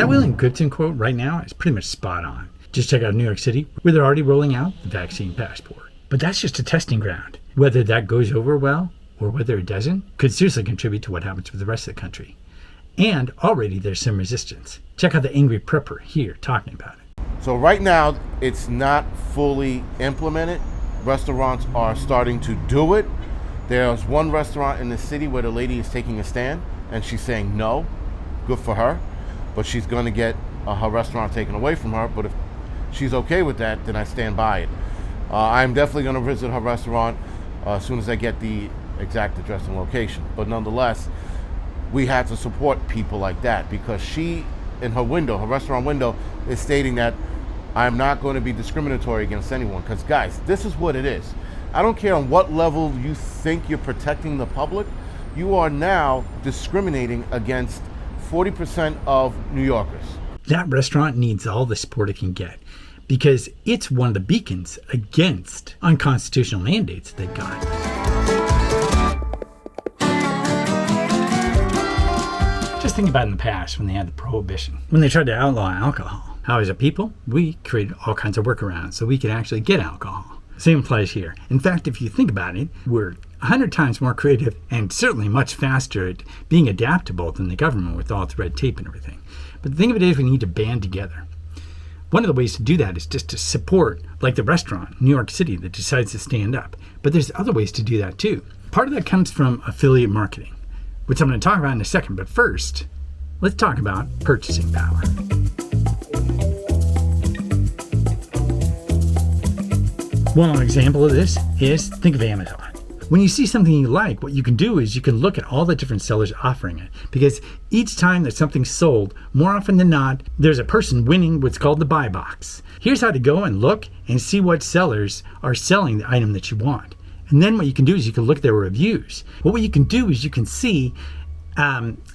That William Goodson quote right now is pretty much spot on. Just check out New York City, where they're already rolling out the vaccine passport. But that's just a testing ground. Whether that goes over well or whether it doesn't could seriously contribute to what happens with the rest of the country. And already there's some resistance. Check out the Angry Prepper here talking about it. So right now, it's not fully implemented. Restaurants are starting to do it. There's one restaurant in the city where the lady is taking a stand and she's saying no. Good for her. But she's going to get her restaurant taken away from her. But if she's okay with that, then I stand by it. I'm definitely going to visit her restaurant as soon as I get the exact address and location. But nonetheless, we have to support people like that, because she, in her window, her restaurant window, is stating that I'm not going to be discriminatory against anyone. Because guys, this is what it is. I don't care on what level you think you're protecting the public, you are now discriminating against 40% of New Yorkers. That restaurant needs all the support it can get, because it's one of the beacons against unconstitutional mandates they've got. Just think about in the past when they had the prohibition, when they tried to outlaw alcohol. How as a people, we created all kinds of workarounds so we could actually get alcohol. Same applies here. In fact, if you think about it, we're 100 times more creative and certainly much faster at being adaptable than the government with all its red tape and everything. But the thing of it is, we need to band together. One of the ways to do that is just to support, like the restaurant in New York City that decides to stand up. But there's other ways to do that too. Part of that comes from affiliate marketing, which I'm going to talk about in a second. But first, let's talk about purchasing power. One example of this is, think of Amazon. When you see something you like, what you can do is you can look at all the different sellers offering it, because each time that something's sold, more often than not, there's a person winning what's called the buy box. Here's how to go and look and see what sellers are selling the item that you want. And then what you can do is you can look at their reviews. What you can do is you can see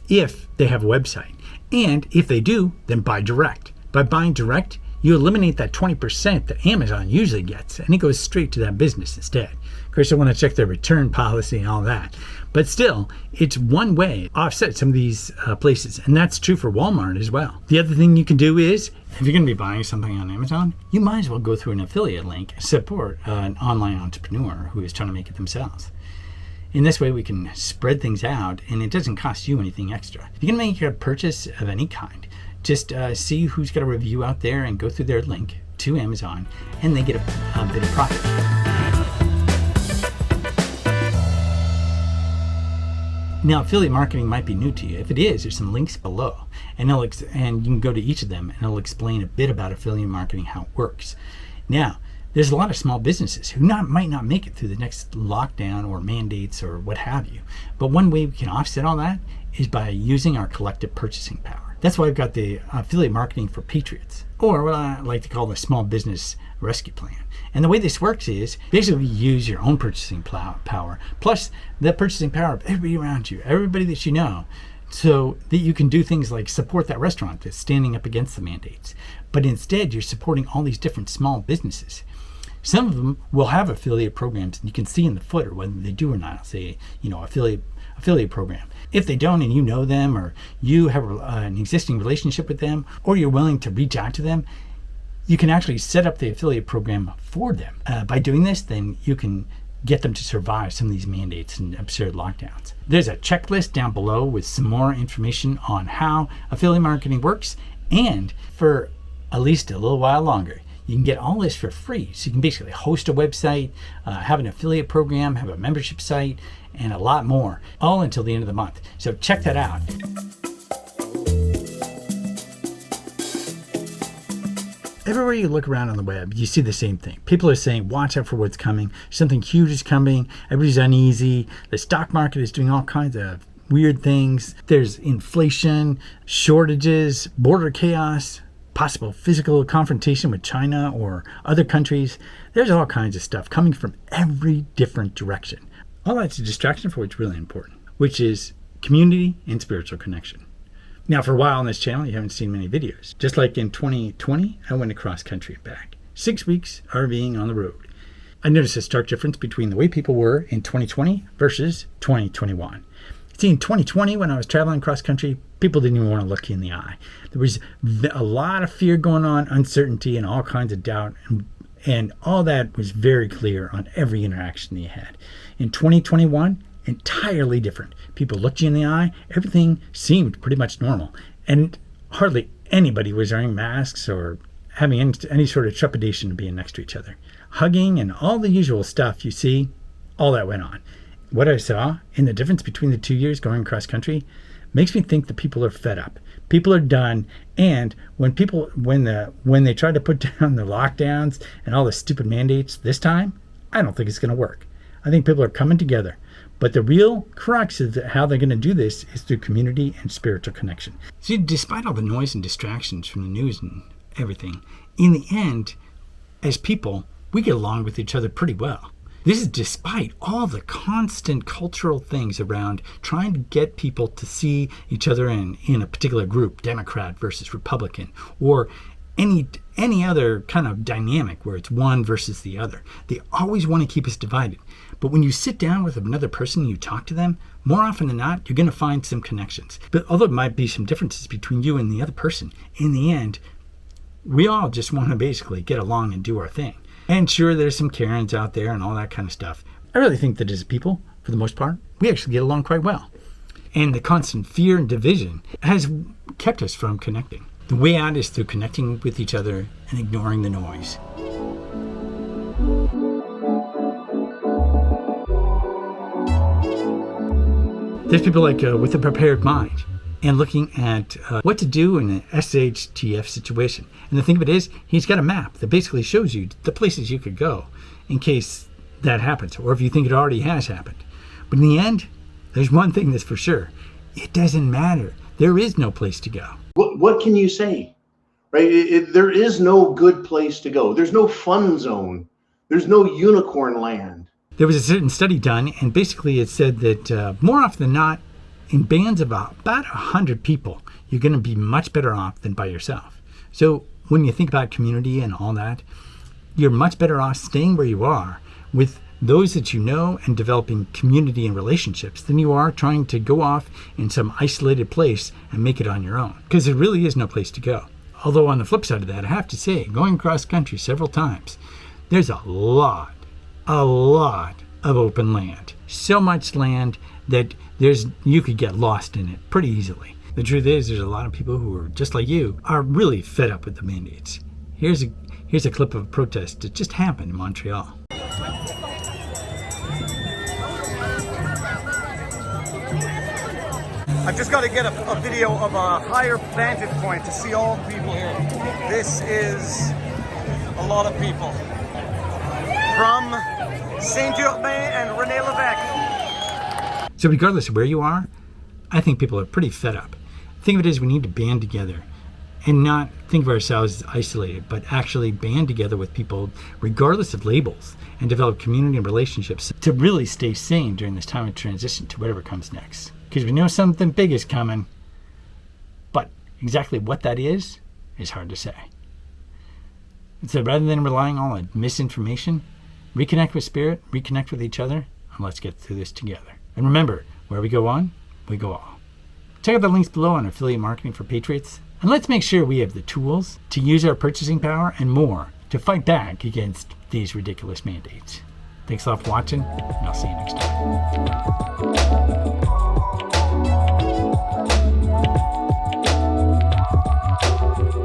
if they have a website. And if they do, then buy direct. By buying direct, you eliminate that 20% that Amazon usually gets, and it goes straight to that business instead. Of course, I want to check their return policy and all that. But still, it's one way to offset some of these places, and that's true for Walmart as well. The other thing you can do is, if you're going to be buying something on Amazon, you might as well go through an affiliate link, support an online entrepreneur who is trying to make it themselves. In this way, we can spread things out, and it doesn't cost you anything extra. If you're going to make a purchase of any kind, just see who's got a review out there and go through their link to Amazon, and they get a bit of profit. Now, affiliate marketing might be new to you. If it is, there's some links below, and you can go to each of them, and it'll explain a bit about affiliate marketing, how it works. Now, there's a lot of small businesses who might not make it through the next lockdown or mandates or what have you. But one way we can offset all that is by using our collective purchasing power. That's why I've got the affiliate marketing for Patriots, or what I like to call the small business rescue plan. And the way this works is basically you use your own purchasing power, plus the purchasing power of everybody around you, everybody that you know, so that you can do things like support that restaurant that's standing up against the mandates. But instead, you're supporting all these different small businesses. Some of them will have affiliate programs, and you can see in the footer whether they do or not. I'll say, affiliate program. If they don't and you know them, or you have an existing relationship with them, or you're willing to reach out to them, you can actually set up the affiliate program for them. By doing this, then you can get them to survive some of these mandates and absurd lockdowns. There's a checklist down below with some more information on how affiliate marketing works, and for at least a little while longer, you can get all this for free. So you can basically host a website, have an affiliate program, have a membership site, and a lot more, all until the end of the month. So check that out. Everywhere you look around on the web, you see the same thing. People are saying, watch out for what's coming. Something huge is coming. Everybody's uneasy. The stock market is doing all kinds of weird things. There's inflation, shortages, border chaos, possible physical confrontation with China or other countries. There's all kinds of stuff coming from every different direction. All that's a distraction for what's really important, which is community and spiritual connection. Now, for a while on this channel, you haven't seen many videos. Just like in 2020, I went across country and back. 6 weeks RVing on the road. I noticed a stark difference between the way people were in 2020 versus 2021. See, in 2020, when I was traveling cross country, people didn't even want to look you in the eye. There was a lot of fear going on, uncertainty, and all kinds of doubt. And all that was very clear on every interaction you had. In 2021, entirely different. People looked you in the eye. Everything seemed pretty much normal. And hardly anybody was wearing masks or having any sort of trepidation of being next to each other. Hugging and all the usual stuff you see, all that went on. What I saw in the difference between the 2 years going cross country makes me think that people are fed up. People are done. And when they try to put down the lockdowns and all the stupid mandates this time, I don't think it's going to work. I think people are coming together. But the real crux of how they're going to do this is through community and spiritual connection. See, despite all the noise and distractions from the news and everything, in the end, as people, we get along with each other pretty well. This is despite all the constant cultural things around trying to get people to see each other in a particular group, Democrat versus Republican, or any other kind of dynamic where it's one versus the other. They always want to keep us divided. But when you sit down with another person and you talk to them, more often than not, you're going to find some connections. But although there might be some differences between you and the other person, in the end, we all just want to basically get along and do our thing. And sure, there's some Karens out there and all that kind of stuff. I really think that as people, for the most part, we actually get along quite well. And the constant fear and division has kept us from connecting. The way out is through connecting with each other and ignoring the noise. There's people like with a prepared mind and looking at what to do in an SHTF situation. And the thing of it is, he's got a map that basically shows you the places you could go in case that happens, or if you think it already has happened. But in the end, there's one thing that's for sure. It doesn't matter. There is no place to go. What can you say? Right? There is no good place to go. There's no fun zone. There's no unicorn land. There was a certain study done, and basically it said that more often than not, in bands of about 100 people, you're going to be much better off than by yourself. So when you think about community and all that, you're much better off staying where you are with those that you know and developing community and relationships than you are trying to go off in some isolated place and make it on your own. Because there really is no place to go. Although on the flip side of that, I have to say, going cross country several times, there's a lot of open land. So much land that you could get lost in it pretty easily. The truth is, there's a lot of people who are just like you, are really fed up with the mandates. Here's a clip of a protest that just happened in Montreal. I've just got to get a video of a higher vantage point to see all the people here. This is a lot of people. From Saint-Urbain and René Lévesque. So regardless of where you are, I think people are pretty fed up. The thing of it is, we need to band together and not think of ourselves as isolated, but actually band together with people regardless of labels and develop community and relationships to really stay sane during this time of transition to whatever comes next. Because we know something big is coming, but exactly what that is hard to say. And so rather than relying on misinformation, reconnect with spirit, reconnect with each other, and let's get through this together. And remember, where we go on, we go all. Check out the links below on affiliate marketing for Patriots, and let's make sure we have the tools to use our purchasing power and more to fight back against these ridiculous mandates. Thanks a lot for watching, and I'll see you next time.